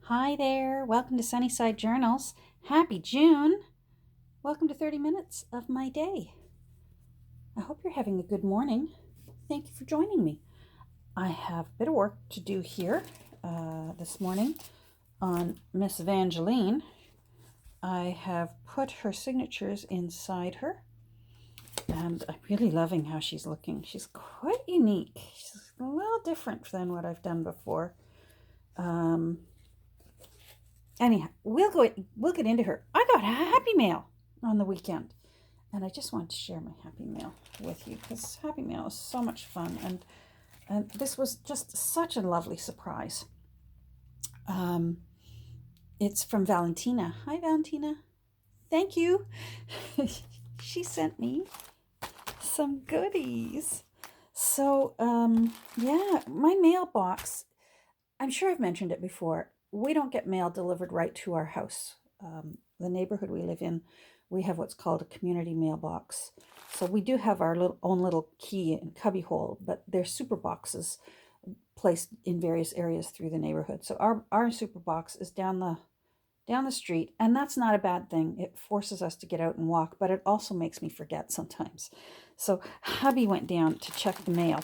Hi there. Welcome to Sunnyside Journals. Happy June. Welcome to 30 minutes of my day. I hope you're having a good morning. Thank you for joining me. I have a bit of work to do here this morning on Miss Evangeline. I have put her signatures inside her, and I'm really loving how she's looking. She's quite unique. She's a little different than what I've done before. Anyhow, we'll get into her. I got a Happy Mail on the weekend, and I just wanted to share my Happy Mail with you because Happy Mail is so much fun, and this was just such a lovely surprise. It's from Valentina. Hi, Valentina. Thank you. She sent me some goodies. So, yeah, my mailbox, I'm sure I've mentioned it before. We don't get mail delivered right to our house. The neighborhood we live in, we have what's called a community mailbox. So we do have our own little key and cubbyhole, but they're super boxes placed in various areas through the neighborhood. So our super box is down the street, and that's not a bad thing. It forces us to get out and walk, but it also makes me forget sometimes. So hubby went down to check the mail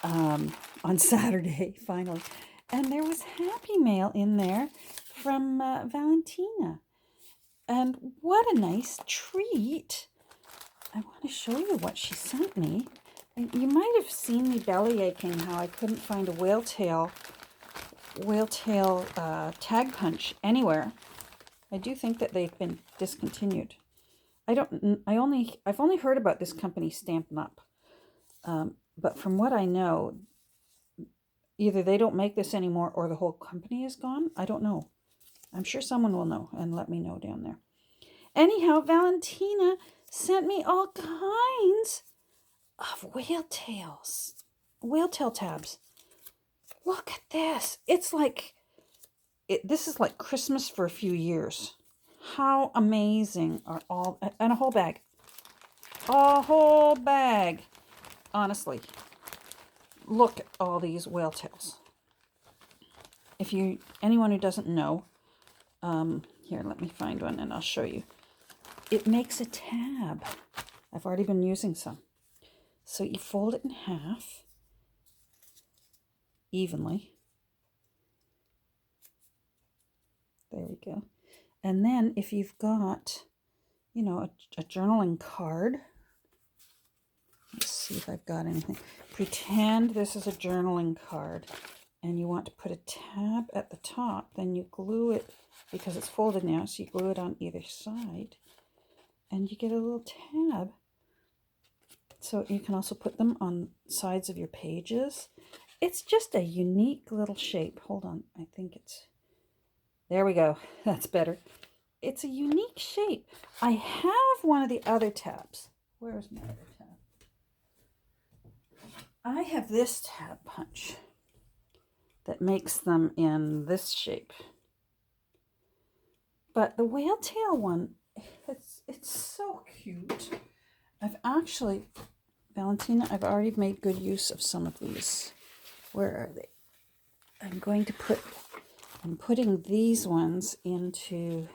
on Saturday, finally. And there was Happy Mail in there from Valentina. And what a nice treat. I want to show you what she sent me. And you might have seen me belly aching how I couldn't find a whale tail tag punch anywhere. I do think that they've been discontinued. I've only heard about this company, Stampin' Up. But from what I know, either they don't make this anymore or the whole company is gone. I don't know. I'm sure someone will know and let me know down there. Anyhow, Valentina sent me all kinds of whale tail tabs. Look at this. This is like Christmas for a few years. How amazing are all, and a whole bag. A whole bag. Honestly, look at all these whale tails. Anyone who doesn't know, here, let me find one and I'll show you. It makes a tab. I've already been using some. So you fold it in half evenly. There we go. And then if you've got, a journaling card, let's see if I've got anything. Pretend this is a journaling card and you want to put a tab at the top, then you glue it, because it's folded now, so you glue it on either side and you get a little tab. So you can also put them on sides of your pages. It's just a unique little shape. Hold on, I think there we go. That's better. It's a unique shape. I have one of the other tabs. Where is my other tab? I have this tab punch that makes them in this shape. But the whale tail one, it's so cute. Valentina, I've already made good use of some of these. Where are they? I'm putting these ones into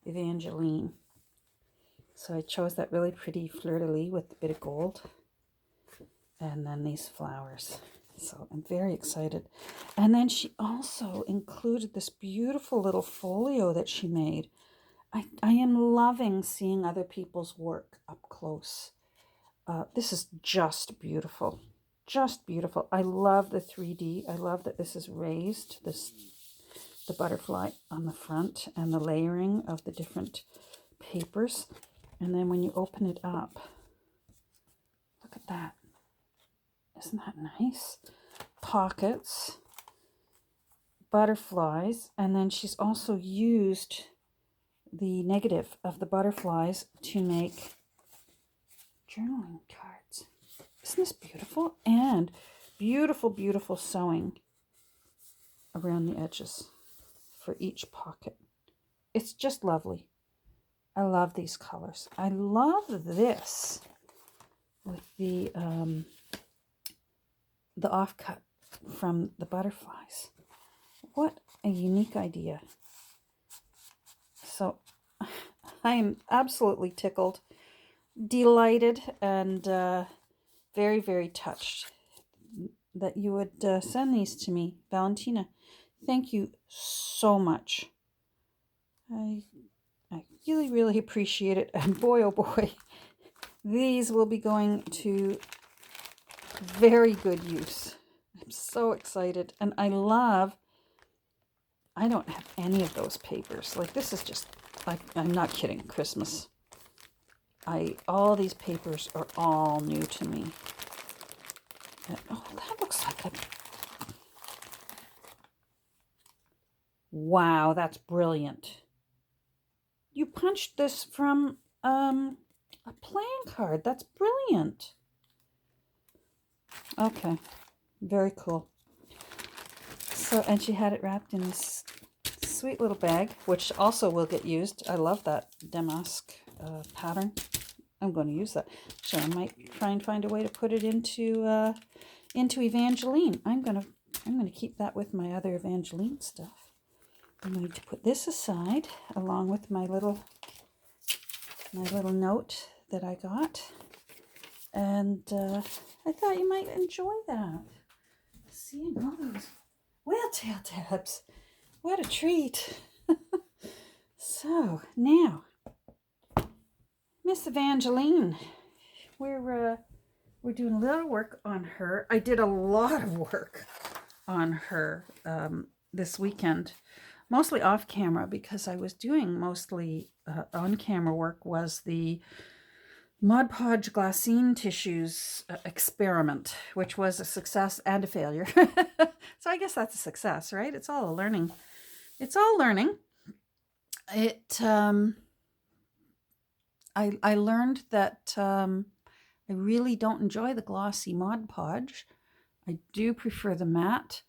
Evangeline. So I chose that really pretty fleur-de-lis with a bit of gold. And then these flowers. So I'm very excited. And then she also included this beautiful little folio that she made. I am loving seeing other people's work up close. This is just beautiful. Just beautiful. I love the 3D. I love that this is raised, the butterfly on the front and the layering of the different papers. And then when you open it up, look at that. Isn't that nice? Pockets, butterflies, and then she's also used the negative of the butterflies to make journaling cards. Isn't this beautiful? And beautiful, beautiful sewing around the edges for each pocket. It's just lovely. I love these colors. I love this with the offcut from the butterflies. What a unique idea. So I am absolutely tickled, delighted, and very, very touched that you would send these to me, Valentina. Thank you so much. I really, really appreciate it. And boy, oh boy, these will be going to very good use. I'm so excited. And I don't have any of those papers. Like, this is just, like, I'm not kidding, Christmas. All these papers are all new to me. And, oh, that looks like a... Wow, that's brilliant. You punched this from a playing card. That's brilliant. Okay, very cool. So, and she had it wrapped in this sweet little bag, which also will get used. I love that damask pattern. I'm going to use that. So I might try and find a way to put it into Evangeline. I'm gonna keep that with my other Evangeline stuff. I'm going to put this aside along with my little note that I got, and I thought you might enjoy that. Seeing all those whale tail tabs, what a treat! So now, Miss Evangeline, we're doing a little work on her. I did a lot of work on her this weekend, mostly off camera, because I was doing mostly on camera work was the Mod Podge glassine tissues experiment, which was a success and a failure. So I guess that's a success, right? It's all a learning. It's all learning. I learned that I really don't enjoy the glossy Mod Podge. I do prefer the matte,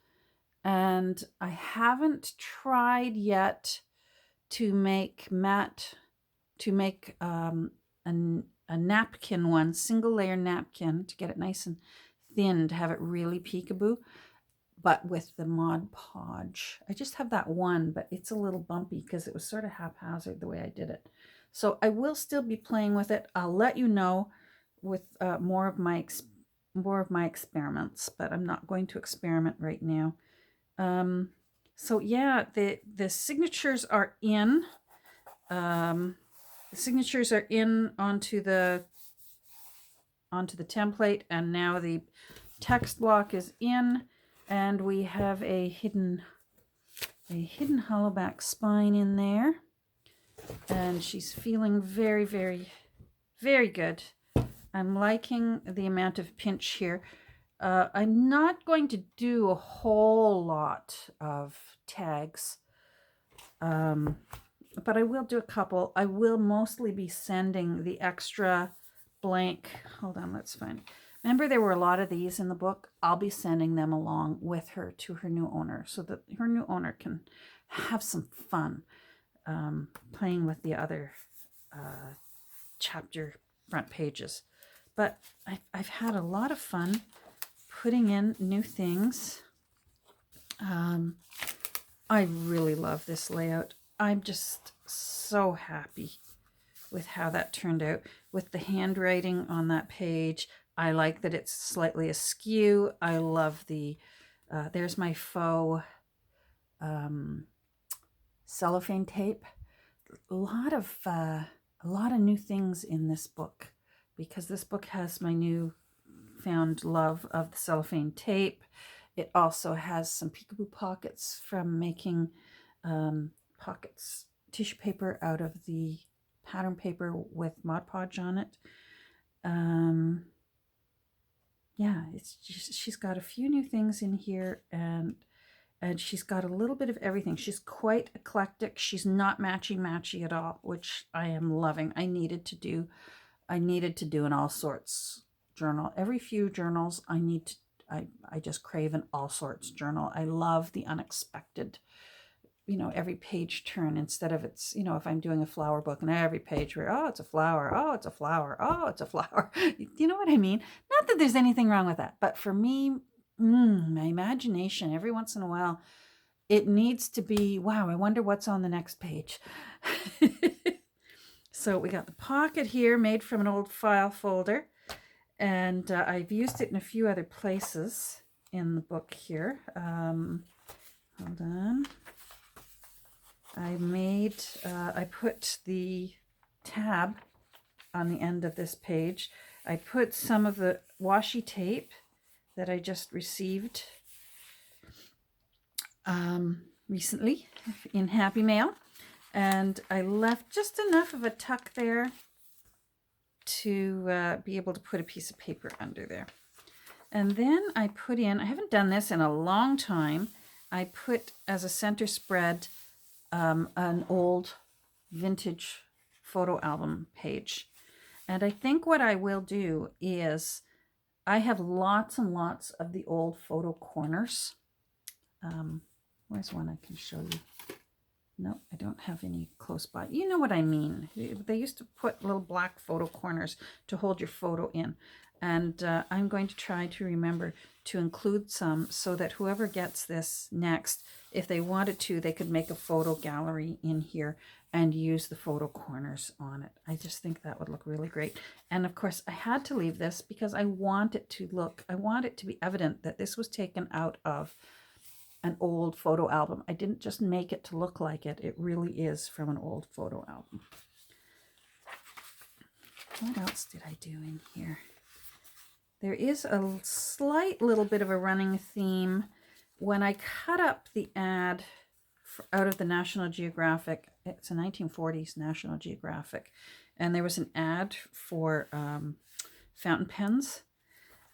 and I haven't tried yet to make a napkin one, single layer napkin, to get it nice and thin, to have it really peekaboo, but with the Mod Podge. I just have that one, but it's a little bumpy because it was sort of haphazard the way I did it. So I will still be playing with it. I'll let you know with more of my experiments, but I'm not going to experiment right now. So yeah, the signatures are in. The signatures are in onto the template, and now the text block is in, and we have a hidden hollowback spine in there, and she's feeling very, very, very good. I'm liking the amount of pinch here. I'm not going to do a whole lot of tags, but I will do a couple. I will mostly be sending the extra blank. Hold on, let's find. Remember, there were a lot of these in the book. I'll be sending them along with her to her new owner, so that her new owner can have some fun playing with the other chapter front pages. But I've had a lot of fun putting in new things. I really love this layout. I'm just so happy with how that turned out. With the handwriting on that page, I like that it's slightly askew. I love the, there's my faux cellophane tape. A lot of new things in this book, because this book has my new found love of the cellophane tape. It also has some peekaboo pockets from making tissue paper out of the pattern paper with Mod Podge on it. Yeah, it's just, she's got a few new things in here, and she's got a little bit of everything. She's quite eclectic. She's not matchy at all, which I am loving. I needed to do an all sorts journal. Every few journals I just crave an all sorts journal. I love the unexpected, every page turn, instead of it's, if I'm doing a flower book and every page where, oh, it's a flower, oh, it's a flower, oh, it's a flower. You know what I mean? Not that there's anything wrong with that, but for me, my imagination every once in a while it needs to be, wow, I wonder what's on the next page. So we got the pocket here made from an old file folder, and I've used it in a few other places in the book here. Hold on. I put the tab on the end of this page. I put some of the washi tape that I just received recently in Happy Mail, and I left just enough of a tuck there to be able to put a piece of paper under there. And then I put in, I haven't done this in a long time, I put as a center spread an old vintage photo album page. And I think what I will do is, I have lots and lots of the old photo corners. Where's one I can show you? No, I don't have any close by. You know what I mean. They used to put little black photo corners to hold your photo in. And I'm going to try to remember to include some so that whoever gets this next, if they wanted to, they could make a photo gallery in here and use the photo corners on it. I just think that would look really great. And of course, I had to leave this because I want it to be evident that this was taken out of an old photo album. I didn't just make it to look like it. It really is from an old photo album. What else did I do in here? There is a slight little bit of a running theme. When I cut up the ad out of the National Geographic, it's a 1940s National Geographic, and there was an ad for fountain pens,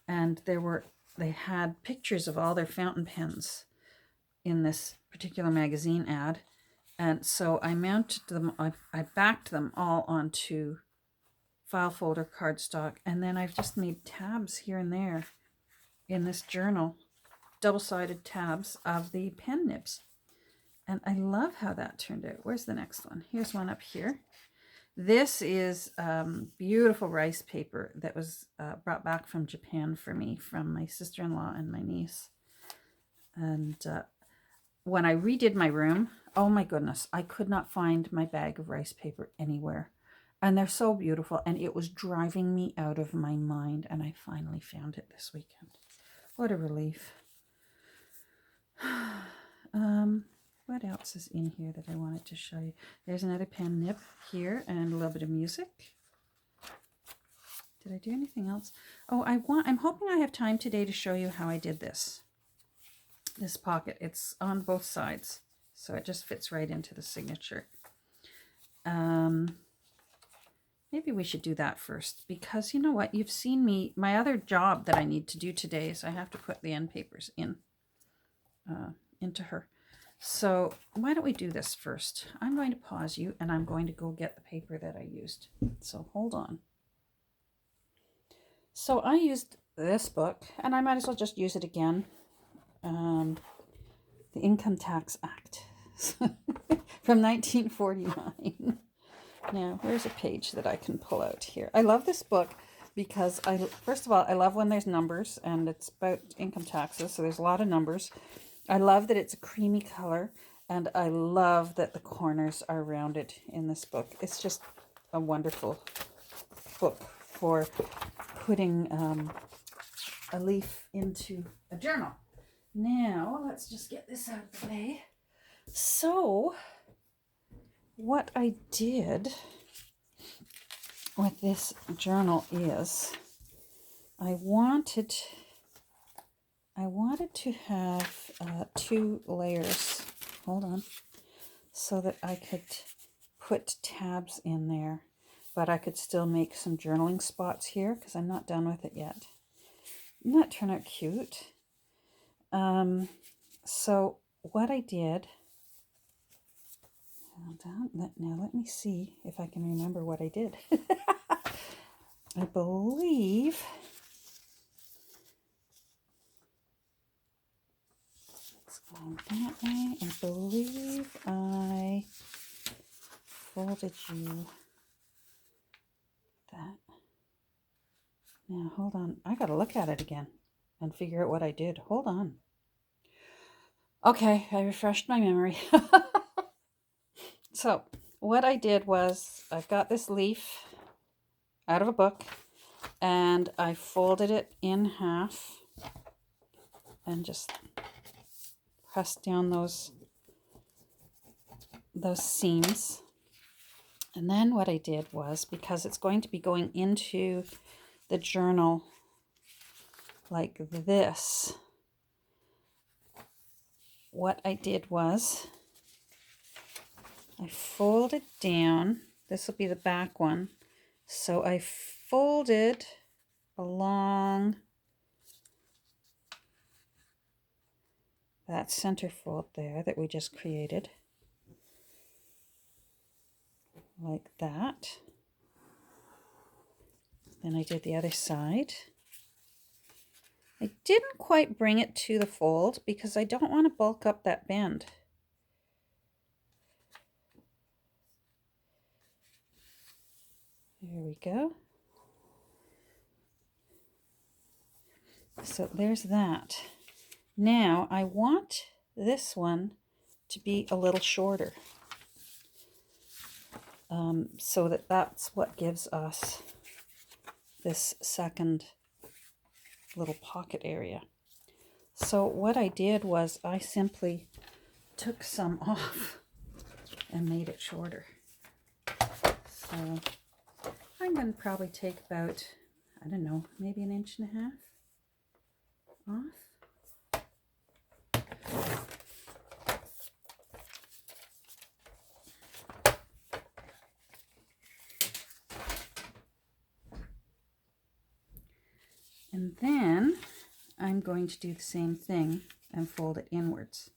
and they had pictures of all their fountain pens in this particular magazine ad. And so I mounted them, I backed them all onto file folder cardstock, and then I've just made tabs here and there in this journal, double-sided tabs of the pen nibs. And I love how that turned out. Where's the next one? Here's one up here. This is beautiful rice paper that was brought back from Japan for me from my sister-in-law and my niece. And when I redid my room, oh my goodness, I could not find my bag of rice paper anywhere. And they're so beautiful, and it was driving me out of my mind, and I finally found it this weekend. What a relief. What else is in here that I wanted to show you? There's another pen nib here and a little bit of music. Did I do anything else? Oh, I'm hoping I have time today to show you how I did this pocket. It's on both sides, so it just fits right into the signature. Maybe we should do that first, because you know what? You've seen me. My other job that I need to do today is I have to put the end papers into her. So why don't we do this first? I'm going to pause you, and I'm going to go get the paper that I used. So hold on. So I used this book, and I might as well just use it again. The Income Tax Act from 1949. Now, where's a page that I can pull out here? I love this book because, first of all, I love when there's numbers, and it's about income taxes, so there's a lot of numbers. I love that it's a creamy color, and I love that the corners are rounded in this book. It's just a wonderful book for putting a leaf into a journal. Now, let's just get this out of the way. So, what I did with this journal is I wanted to have 2 layers, hold on, so that I could put tabs in there, but I could still make some journaling spots here because I'm not done with it yet. Doesn't that turn out cute? So what I did, now let me see if I can remember what I did. I believe it's going that way. I believe I folded you that. Now hold on, I gotta look at it again and figure out what I did. Hold on. Okay, I refreshed my memory. So what I did was I got this leaf out of a book and I folded it in half and just pressed down those seams. And then what I did was, because it's going to be going into the journal like this, what I did was I folded down. This will be the back one. So I folded along that center fold there that we just created, like that. Then I did the other side. I didn't quite bring it to the fold because I don't want to bulk up that bend. There we go. So there's that. Now I want this one to be a little shorter, so that's what gives us this second little pocket area. So what I did was I simply took some off and made it shorter. So I'm going to probably take about, I don't know, maybe 1.5 inches off. And then I'm going to do the same thing and fold it inwards.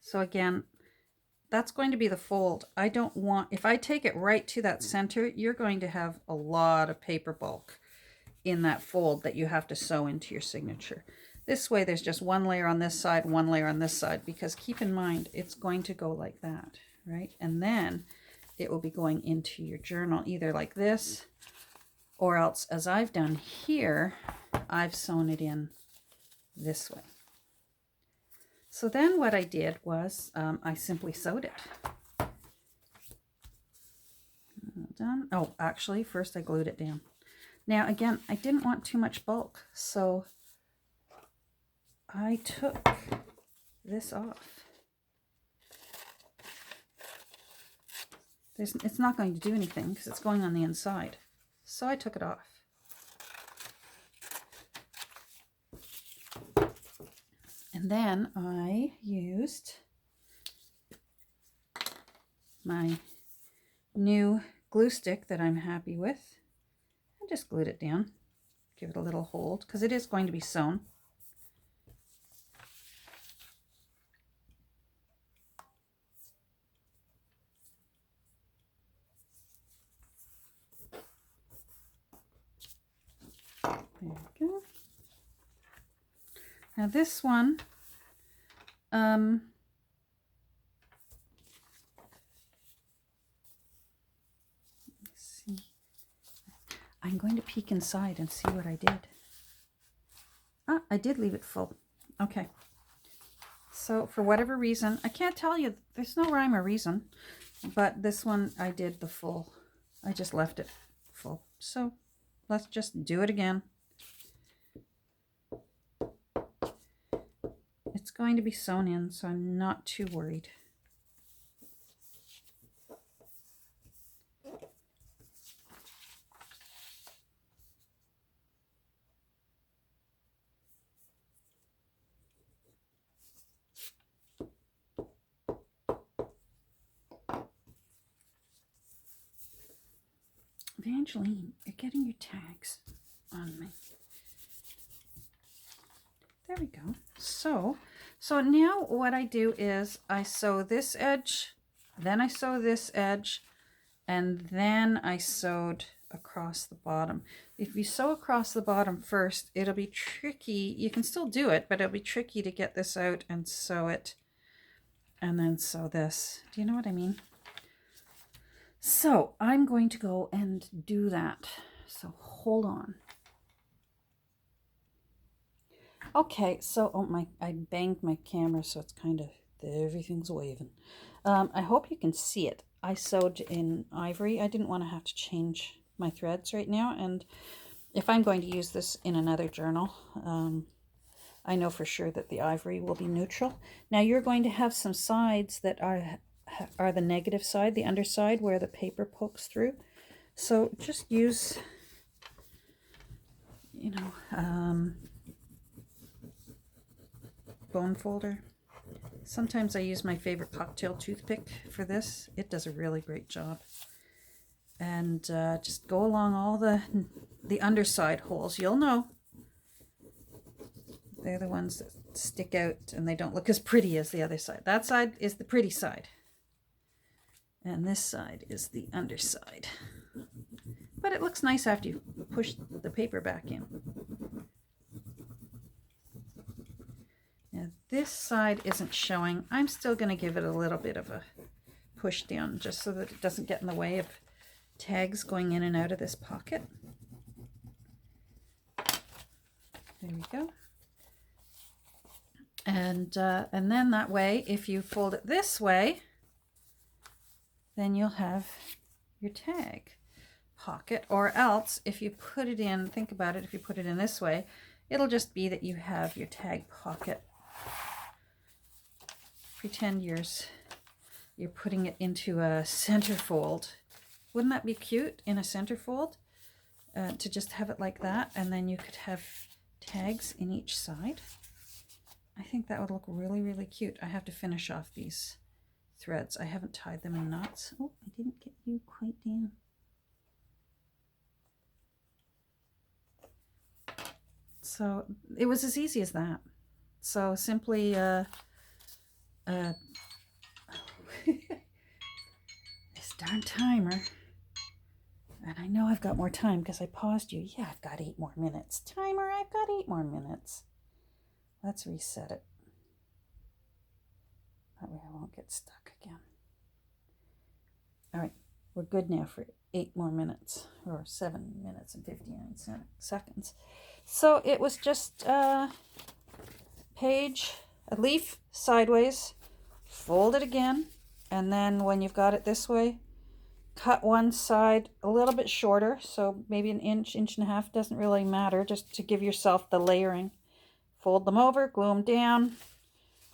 So again, that's going to be the fold. I don't want, if I take it right to that center, you're going to have a lot of paper bulk in that fold that you have to sew into your signature. This way there's just one layer on this side, one layer on this side, because keep in mind it's going to go like that, right? And then it will be going into your journal either like this, or else as I've done here, I've sewn it in this way. So then what I did was I simply sewed it. Done. Oh, actually, first I glued it down. Now again, I didn't want too much bulk, so I took this off. It's not going to do anything because it's going on the inside. So I took it off. And then I used my new glue stick that I'm happy with. I just glued it down. Give it a little hold because it is going to be sewn. There we go. Now this one, let's see. I'm going to peek inside and see what I did. Ah, I did leave it full. Okay. So for whatever reason, I can't tell you, there's no rhyme or reason, but this one I did the full. I just left it full. So let's just do it again. It's going to be sewn in, so I'm not too worried. Evangeline, you're getting your tags on me. There we go. So now what I do is I sew this edge, then I sew this edge, and then I sewed across the bottom. If you sew across the bottom first, it'll be tricky. You can still do it, but it'll be tricky to get this out and sew it and then sew this. Do you know what I mean? So I'm going to go and do that. So hold on. Okay, so I banged my camera, so it's kind of everything's waving. I hope you can see it. I sewed in ivory. I didn't want to have to change my threads right now, and if I'm going to use this in another journal, I know for sure that the ivory will be neutral. Now you're going to have some sides that are the negative side, the underside where the paper pokes through. So just use, bone folder. Sometimes I use my favorite cocktail toothpick for this. It does a really great job. And just go along all the underside holes. You'll know. They're the ones that stick out and they don't look as pretty as the other side. That side is the pretty side. And this side is the underside. But it looks nice after you push the paper back in. Now this side isn't showing. I'm still going to give it a little bit of a push down just so that it doesn't get in the way of tags going in and out of this pocket. There we go. And then that way, if you fold it this way, then you'll have your tag pocket. Or else, if you put it in, think about it, if you put it in this way, it'll just be that you have your tag pocket. Pretend you're putting it into a centerfold. Wouldn't that be cute in a centerfold? To just have it like that, and then you could have tags in each side. I think that would look really, really cute. I have to finish off these threads. I haven't tied them in knots. Oh, I didn't get you quite down. So it was as easy as that. So simply this darn timer. And I know I've got more time because I paused you. Yeah, I've got 8 more minutes. Timer, I've got 8 more minutes. Let's reset it. That way I won't get stuck again. All right, we're good now for 8 more minutes, or 7 minutes and 59 seconds. So it was just a leaf sideways, fold it again, and then when you've got it this way, cut one side a little bit shorter, so maybe an inch, inch and a half, doesn't really matter, just to give yourself the layering. Fold them over, glue them down,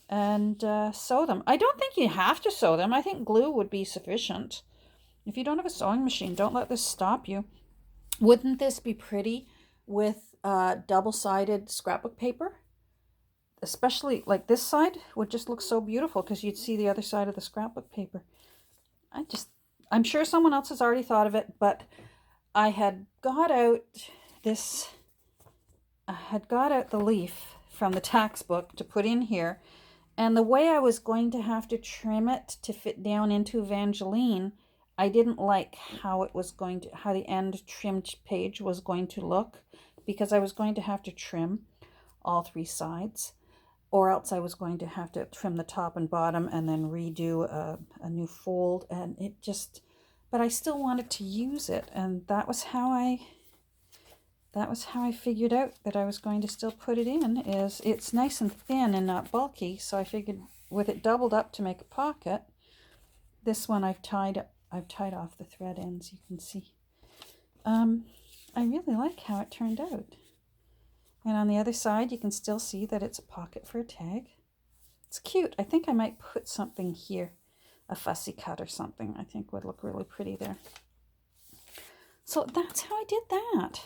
and sew them. I don't think you have to sew them. I think glue would be sufficient. If you don't have a sewing machine, don't let this stop you. Wouldn't this be pretty with double-sided scrapbook paper? Especially like this side would just look so beautiful because you'd see the other side of the scrapbook paper. I'm sure someone else has already thought of it, but I had got out the leaf from the tax book to put in here, and the way I was going to have to trim it to fit down into Evangeline, I didn't like how the end trimmed page was going to look, because I was going to have to trim all 3 sides, or else I was going to have to trim the top and bottom and then redo a new fold, and but I still wanted to use it, and that was how I figured out that I was going to still put it in. Is it's nice and thin and not bulky, so I figured with it doubled up to make a pocket. This one I've tied off the thread ends, you can see. I really like how it turned out. And on the other side, you can still see that it's a pocket for a tag. It's cute. I think I might put something here, a fussy cut or something. I think would look really pretty there. So that's how I did that.